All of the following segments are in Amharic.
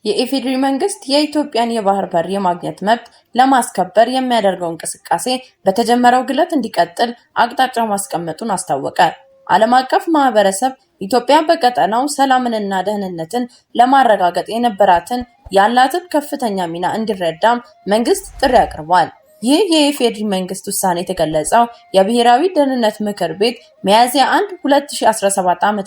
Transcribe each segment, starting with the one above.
የኢፌዴሪ መንግስት የኢትዮጵያን የባህር በር የማግኘት መብት ለማስከበር የሚያደርገው እንቅስቃሴ በተጀመረው ግለት እንዲቀጥል አቅጣጫ ማስቀመጡን አስታወቀ። ዓለም አቀፍ ማህበረሰብ ኢትዮጵያ በቀጠናው ሰላምንና ደህንነትን ለማረጋገጥ ያላትን ከፍተኛ ሚና እንዲረዳም መንግስት ጥሪ አቅርቧል። ይህ የኢፌዴሪ መንግስት ውሳኔ የተገለጸው የብሔራዊ ደህንነት ምክር ቤት ሚያዝያ 1 2017 ዓ.ም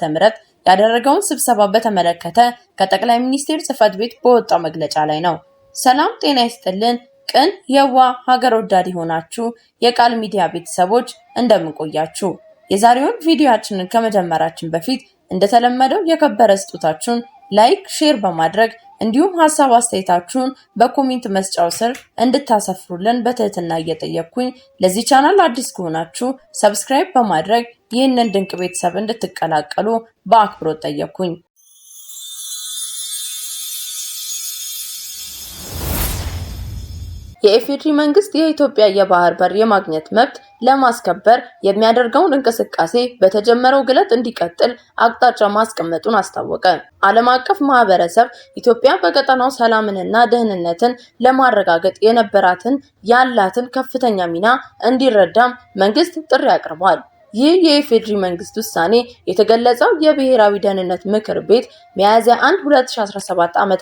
ያደረገውን ስብሰባ በተመለከተ ከጠቅላይ ሚኒስትር ጽህፈት ቤት በወጣው መግለጫ ላይ ነው። ሰላም ጤና ይስጥልን። ቅን የዋህ ሀገር ወዳድ ሆናችሁ የቃል ሚዲያ ቤተሰቦች እንደምን ቆያችሁ? የዛሬውን ቪዲዮአችንን ከመጀመራችን በፊት እንደተለመደው የከበረ ስጦታችሁን ላይክ፣ ሼር በማድረግ እንዲሁም ሐሳብ አስተያየታችሁን በኮሜንት መስጫው ስር እንድታሰፍሩልን በትህትና እየጠየቅኩኝ ለዚህ ቻናል አዲስ ከሆናችሁ ሰብስክራይብ በማድረግ ይህንን ድንቅ ቤተሰብ እንድትቀላቀሉ በአክብሮት ጠየቅኩኝ። የኢፌዴሪ መንግስት የኢትዮጵያ የባህር በር የማግኘት መብት ለማስከበር የሚያደርገውን እንቅስቃሴ በተጀመረው ግለት እንዲቀጥል አቅጣጫ ማስቀመጡን አስታወቀ። ዓለም አቀፍ ማህበረሰብ ኢትዮጵያ በቀጠናው ሰላምንና ደህንነትን ለማረጋገጥ ያላትን ከፍተኛ ሚና እንዲረዳም መንግስት ጥሪ አቅርቧል። ይህ የኢፌዴሪ መንግስት ውሳኔ የተገለጸው የብሔራዊ ደህንነት ምክር ቤት ሚያዝያ 1 2017 ዓ.ም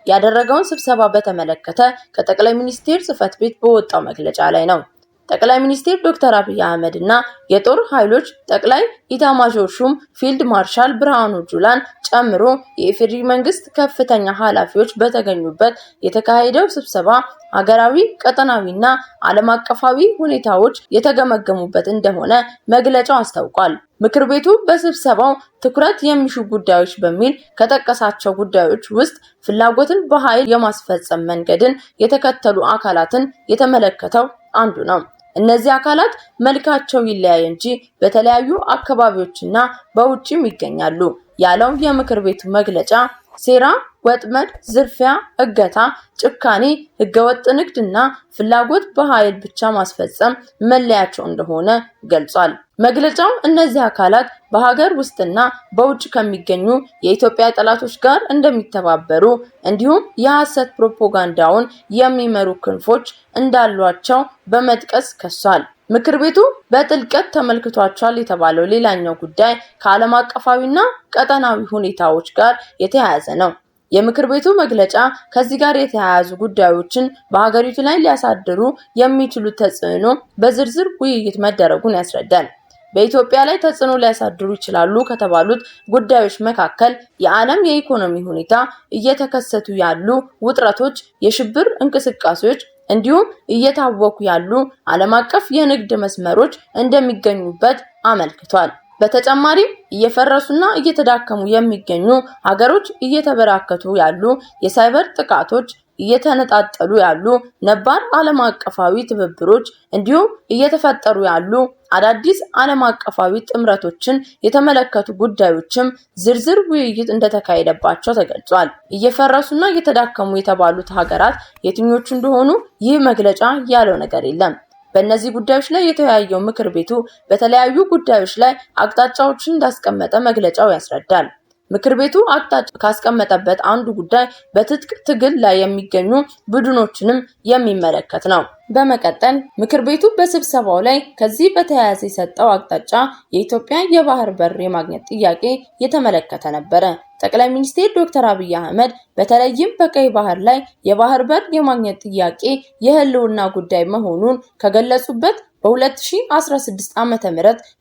ያደረገውን ስብሰባ በተመለከተ ከጠቅላይ ሚኒስትር ጽህፈት ቤት በወጣው መግለጫ ላይ ነው። ጠቅላይ ሚኒስትር ዶክተር አብይ አህመድ እና የጦር ኃይሎች ጠቅላይ ኢታማዦር ሹም ፊልድ ማርሻል ብርሃኑ ጁላን ጨምሮ የኢፌዴሪ መንግስት ከፍተኛ ኃላፊዎች በተገኙበት የተካሄደው ስብሰባ ሀገራዊ፣ ቀጠናዊና ዓለም አቀፋዊ ሁኔታዎች የተገመገሙበት እንደሆነ መግለጫው አስታውቋል። ምክር ቤቱ በስብሰባው ትኩረት የሚሹ ጉዳዮች በሚል ከጠቀሳቸው ጉዳዮች ውስጥ ፍላጎትን በኃይል የማስፈጸም መንገድን የተከተሉ አካላትን የተመለከተው አንዱ ነው። እነዚህ አካላት መልካቸው ይለያይ እንጂ በተለያዩ አካባቢዎችና በውጭም ይገኛሉ ያለው የምክር ቤቱ መግለጫ ሴራ፣ ወጥመድ፣ ዝርፊያ፣ እገታ፣ ጭካኔ፣ ህገወጥ ንግድና ፍላጎት በኃይል ብቻ ማስፈጸም መለያቸው እንደሆነ ገልጿል። መግለጫው እነዚህ አካላት በሀገር ውስጥና በውጭ ከሚገኙ የኢትዮጵያ ጠላቶች ጋር እንደሚተባበሩ እንዲሁም የሐሰት ፕሮፓጋንዳውን የሚመሩ ክንፎች እንዳሏቸው በመጥቀስ ከሷል። ምክር ቤቱ በጥልቀት ተመልክቷቸዋል የተባለው ሌላኛው ጉዳይ ከዓለም አቀፋዊና ቀጠናዊ ሁኔታዎች ጋር የተያያዘ ነው። የምክር ቤቱ መግለጫ ከዚህ ጋር የተያያዙ ጉዳዮችን በሀገሪቱ ላይ ሊያሳድሩ የሚችሉ ተጽዕኖ በዝርዝር ውይይት መደረጉን ያስረዳል። በኢትዮጵያ ላይ ተጽዕኖ ሊያሳድሩ ይችላሉ ከተባሉት ጉዳዮች መካከል የዓለም የኢኮኖሚ ሁኔታ፣ እየተከሰቱ ያሉ ውጥረቶች፣ የሽብር እንቅስቃሴዎች እንዲሁም እየታወኩ ያሉ ዓለም አቀፍ የንግድ መስመሮች እንደሚገኙበት አመልክቷል። በተጨማሪም እየፈረሱና እየተዳከሙ የሚገኙ ሀገሮች፣ እየተበራከቱ ያሉ የሳይበር ጥቃቶች፣ እየተነጣጠሉ ያሉ ነባር ዓለም አቀፋዊ ትብብሮች እንዲሁም እየተፈጠሩ ያሉ አዳዲስ ዓለም አቀፋዊ ጥምረቶችን የተመለከቱ ጉዳዮችም ዝርዝር ውይይት እንደተካሄደባቸው ተገልጿል። እየፈረሱና እየተዳከሙ የተባሉት ሀገራት የትኞቹ እንደሆኑ ይህ መግለጫ ያለው ነገር የለም። በእነዚህ ጉዳዮች ላይ የተወያየው ምክር ቤቱ በተለያዩ ጉዳዮች ላይ አቅጣጫዎችን እንዳስቀመጠ መግለጫው ያስረዳል። ምክር ቤቱ አቅጣጫ ካስቀመጠበት አንዱ ጉዳይ በትጥቅ ትግል ላይ የሚገኙ ቡድኖችንም የሚመለከት ነው። በመቀጠል ምክር ቤቱ በስብሰባው ላይ ከዚህ በተያያዘ የሰጠው አቅጣጫ የኢትዮጵያ የባህር በር የማግኘት ጥያቄ የተመለከተ ነበረ። ጠቅላይ ሚኒስትር ዶክተር አብይ አህመድ በተለይም በቀይ ባህር ላይ የባህር በር የማግኘት ጥያቄ የህልውና ጉዳይ መሆኑን ከገለጹበት በ2016 ዓ.ም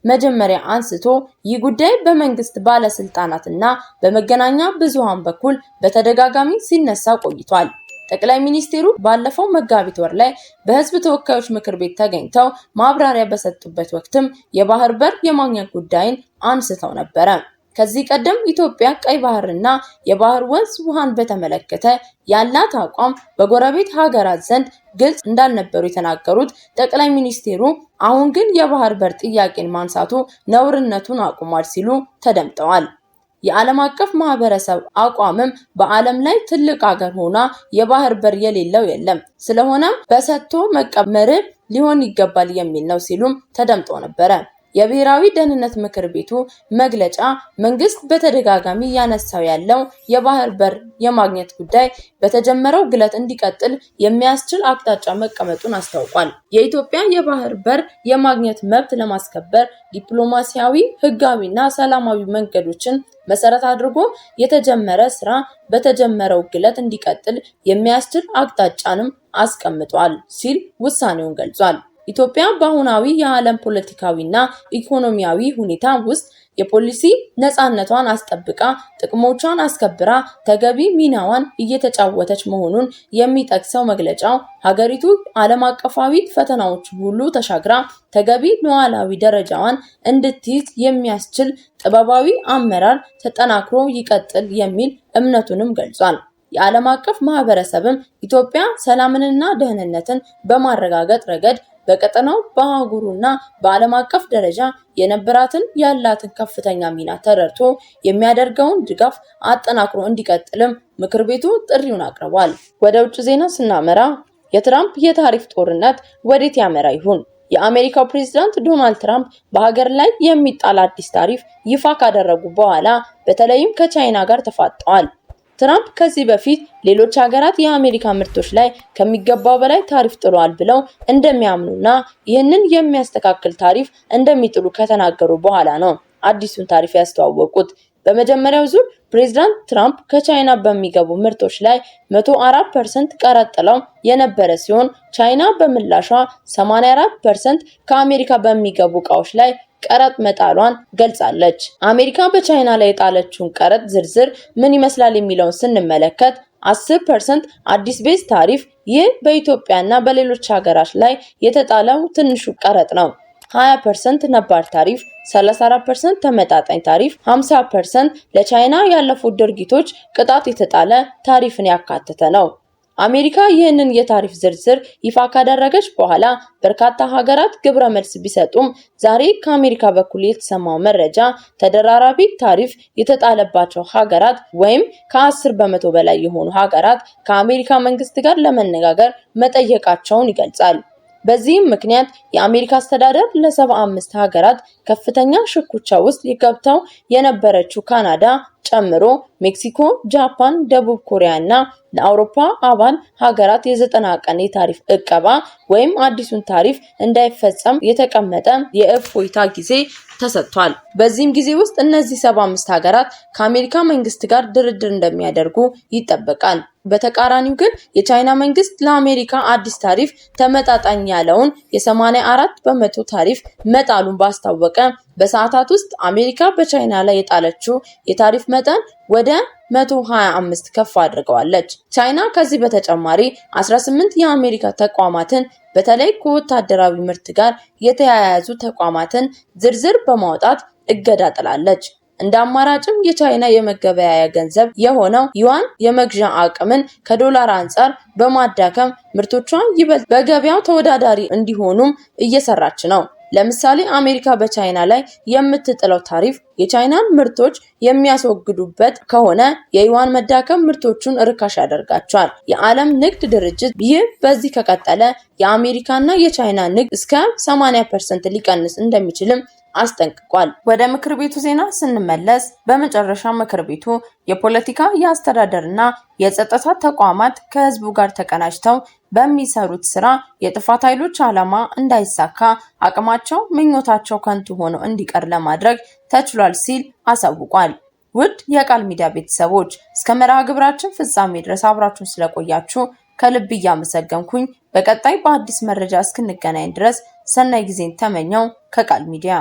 መጀመሪያ አንስቶ ይህ ጉዳይ በመንግስት ባለስልጣናትና በመገናኛ ብዙሃን በኩል በተደጋጋሚ ሲነሳ ቆይቷል። ጠቅላይ ሚኒስትሩ ባለፈው መጋቢት ወር ላይ በህዝብ ተወካዮች ምክር ቤት ተገኝተው ማብራሪያ በሰጡበት ወቅትም የባህር በር የማግኘት ጉዳይን አንስተው ነበረ። ከዚህ ቀደም ኢትዮጵያ ቀይ ባህርና የባህር ወንዝ ውሃን በተመለከተ ያላት አቋም በጎረቤት ሀገራት ዘንድ ግልጽ እንዳልነበሩ የተናገሩት ጠቅላይ ሚኒስትሩ አሁን ግን የባህር በር ጥያቄን ማንሳቱ ነውርነቱን አቁሟል ሲሉ ተደምጠዋል። የዓለም አቀፍ ማህበረሰብ አቋምም በዓለም ላይ ትልቅ ሀገር ሆና የባህር በር የሌለው የለም፣ ስለሆነም በሰጥቶ መቀበል ሊሆን ይገባል የሚል ነው ሲሉም ተደምጦ ነበረ። የብሔራዊ ደህንነት ምክር ቤቱ መግለጫ መንግስት በተደጋጋሚ ያነሳው ያለው የባህር በር የማግኘት ጉዳይ በተጀመረው ግለት እንዲቀጥል የሚያስችል አቅጣጫ መቀመጡን አስታውቋል። የኢትዮጵያ የባህር በር የማግኘት መብት ለማስከበር ዲፕሎማሲያዊ፣ ህጋዊና ሰላማዊ መንገዶችን መሰረት አድርጎ የተጀመረ ስራ በተጀመረው ግለት እንዲቀጥል የሚያስችል አቅጣጫንም አስቀምጧል ሲል ውሳኔውን ገልጿል። ኢትዮጵያ በአሁናዊ የዓለም ፖለቲካዊና ኢኮኖሚያዊ ሁኔታ ውስጥ የፖሊሲ ነፃነቷን አስጠብቃ ጥቅሞቿን አስከብራ ተገቢ ሚናዋን እየተጫወተች መሆኑን የሚጠቅሰው መግለጫው ሀገሪቱ ዓለም አቀፋዊ ፈተናዎች ሁሉ ተሻግራ ተገቢ ሉዓላዊ ደረጃዋን እንድትይዝ የሚያስችል ጥበባዊ አመራር ተጠናክሮ ይቀጥል የሚል እምነቱንም ገልጿል። የዓለም አቀፍ ማህበረሰብም ኢትዮጵያ ሰላምንና ደህንነትን በማረጋገጥ ረገድ በቀጠናው በአህጉሩና በዓለም አቀፍ ደረጃ የነበራትን ያላትን ከፍተኛ ሚና ተረድቶ የሚያደርገውን ድጋፍ አጠናክሮ እንዲቀጥልም ምክር ቤቱ ጥሪውን አቅርቧል። ወደ ውጭ ዜና ስናመራ የትራምፕ የታሪፍ ጦርነት ወዴት ያመራ ይሆን? የአሜሪካው ፕሬዝዳንት ዶናልድ ትራምፕ በሀገር ላይ የሚጣል አዲስ ታሪፍ ይፋ ካደረጉ በኋላ በተለይም ከቻይና ጋር ተፋጠዋል። ትራምፕ ከዚህ በፊት ሌሎች ሀገራት የአሜሪካ ምርቶች ላይ ከሚገባው በላይ ታሪፍ ጥሏል ብለው እንደሚያምኑና ይህንን የሚያስተካክል ታሪፍ እንደሚጥሉ ከተናገሩ በኋላ ነው አዲሱን ታሪፍ ያስተዋወቁት። በመጀመሪያው ዙር ፕሬዝዳንት ትራምፕ ከቻይና በሚገቡ ምርቶች ላይ 104% ቀረጥ ጥለው የነበረ ሲሆን ቻይና በምላሿ 84% ከአሜሪካ በሚገቡ ዕቃዎች ላይ ቀረጥ መጣሏን ገልጻለች። አሜሪካ በቻይና ላይ የጣለችውን ቀረጥ ዝርዝር ምን ይመስላል የሚለውን ስንመለከት 10% አዲስ ቤዝ ታሪፍ፣ ይህ በኢትዮጵያና በሌሎች ሀገራት ላይ የተጣለው ትንሹ ቀረጥ ነው። 20% ነባር ታሪፍ፣ 34% ተመጣጣኝ ታሪፍ፣ 50% ለቻይና ያለፉት ድርጊቶች ቅጣት የተጣለ ታሪፍን ያካተተ ነው። አሜሪካ ይህንን የታሪፍ ዝርዝር ይፋ ካደረገች በኋላ በርካታ ሀገራት ግብረ መልስ ቢሰጡም ዛሬ ከአሜሪካ በኩል የተሰማው መረጃ ተደራራቢ ታሪፍ የተጣለባቸው ሀገራት ወይም ከ10 በመቶ በላይ የሆኑ ሀገራት ከአሜሪካ መንግስት ጋር ለመነጋገር መጠየቃቸውን ይገልጻል። በዚህም ምክንያት የአሜሪካ አስተዳደር ለ75 ሀገራት ከፍተኛ ሽኩቻ ውስጥ ገብተው የነበረችው ካናዳ ጨምሮ ሜክሲኮ፣ ጃፓን፣ ደቡብ ኮሪያ እና ለአውሮፓ አባል ሀገራት የ90 ቀን የታሪፍ እቀባ ወይም አዲሱን ታሪፍ እንዳይፈጸም የተቀመጠ የእፎይታ ጊዜ ተሰጥቷል። በዚህም ጊዜ ውስጥ እነዚህ 75 ሀገራት ከአሜሪካ መንግስት ጋር ድርድር እንደሚያደርጉ ይጠበቃል። በተቃራኒው ግን የቻይና መንግስት ለአሜሪካ አዲስ ታሪፍ ተመጣጣኝ ያለውን የ84 በመቶ ታሪፍ መጣሉን ባስታወቀ በሰዓታት ውስጥ አሜሪካ በቻይና ላይ የጣለችው የታሪፍ መጠን ወደ 125 ከፍ አድርገዋለች። ቻይና ከዚህ በተጨማሪ 18 የአሜሪካ ተቋማትን በተለይ ከወታደራዊ ምርት ጋር የተያያዙ ተቋማትን ዝርዝር በማውጣት እገዳ ጥላለች። እንደ አማራጭም የቻይና የመገበያያ ገንዘብ የሆነው ዩዋን የመግዣ አቅምን ከዶላር አንጻር በማዳከም ምርቶቿን ይበልጥ በገበያው ተወዳዳሪ እንዲሆኑም እየሰራች ነው። ለምሳሌ አሜሪካ በቻይና ላይ የምትጥለው ታሪፍ የቻይናን ምርቶች የሚያስወግዱበት ከሆነ የዩዋን መዳከም ምርቶቹን ርካሽ ያደርጋቸዋል። የዓለም ንግድ ድርጅት ይህ በዚህ ከቀጠለ የአሜሪካና የቻይና ንግድ እስከ 80% ሊቀንስ እንደሚችልም አስጠንቅቋል። ወደ ምክር ቤቱ ዜና ስንመለስ በመጨረሻ ምክር ቤቱ የፖለቲካ የአስተዳደርና የጸጥታ ተቋማት ከህዝቡ ጋር ተቀናጅተው በሚሰሩት ስራ የጥፋት ኃይሎች ዓላማ እንዳይሳካ አቅማቸው ምኞታቸው ከንቱ ሆኖ እንዲቀር ለማድረግ ተችሏል ሲል አሳውቋል። ውድ የቃል ሚዲያ ቤተሰቦች እስከ መርሃ ግብራችን ፍጻሜ ድረስ አብራችሁን ስለቆያችሁ ከልብ እያመሰገንኩኝ በቀጣይ በአዲስ መረጃ እስክንገናኝ ድረስ ሰናይ ጊዜን ተመኘው ከቃል ሚዲያ።